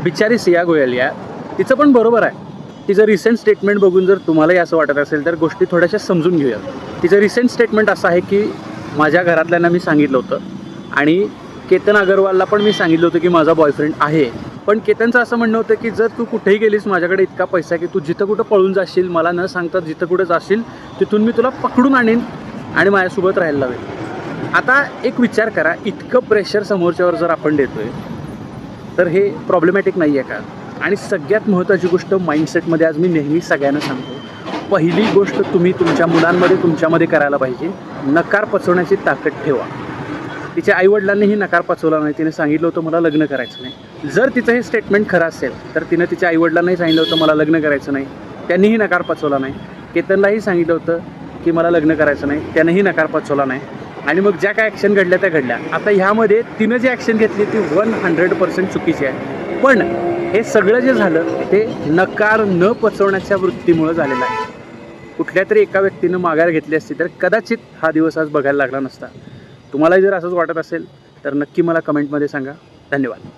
बिचारी सिया गोयल या तिचं पण बरोबर आहे. तिचं रिसेंट स्टेटमेंट बघून जर तुम्हालाही असं वाटत असेल तर गोष्टी थोड्याशा समजून घेऊया. तिचं रिसेंट स्टेटमेंट असं आहे की माझ्या घरातल्यांना मी सांगितलं होतं आणि केतन अगरवालला पण मी सांगितलं होतं की माझा बॉयफ्रेंड आहे. पण केतनचं असं म्हणणं होतं की जर तू कुठेही गेलीस माझ्याकडे इतका पैसा आहे की तू जिथं कुठं पळून जाशील, मला न सांगता जिथं कुठं जाशील तिथून मी तुला पकडून आणीन आणि माझ्यासोबत राहायला लावेल. आता एक विचार करा, इतकं प्रेशर समोरच्यावर जर आपण देतोय तर हे प्रॉब्लेमॅटिक नाही आहे का? आणि सगळ्यात महत्त्वाची गोष्ट माइंडसेटमध्ये आज मी नेहमी सगळ्यांना सांगतो, पहिली गोष्ट तुम्ही तुमच्या मुलांमध्ये तुमच्यामध्ये करायला पाहिजे, नकार पचवण्याची ताकद ठेवा. तिच्या आईवडिलांनीही नकार पचवला नाही. तिने सांगितलं होतं मला लग्न करायचं नाही. जर तिचं हे स्टेटमेंट खरं असेल तर तिनं तिच्या आईवडिलांनाही सांगितलं होतं मला लग्न करायचं नाही, त्यांनीही नकार पचवला नाही. केतनलाही सांगितलं होतं की मला लग्न करायचं नाही, त्यानेही नकार पचवला नाही. आणि मग ज्या काय ॲक्शन घडल्या त्या घडल्या. आता ह्यामध्ये तिनं जी ॲक्शन घेतली ती 100% चुकीची आहे. पण हे सगळं जे झालं ते नकार न पचवण्याच्या वृत्तीमुळं झालेलं आहे. कुठल्या तरी एका व्यक्तीनं माघार घेतली असती तर कदाचित हा दिवस आज बघायला लागला नसता. तुम्हालाही जर असंच वाटत असेल तर नक्की मला कमेंटमध्ये सांगा. धन्यवाद.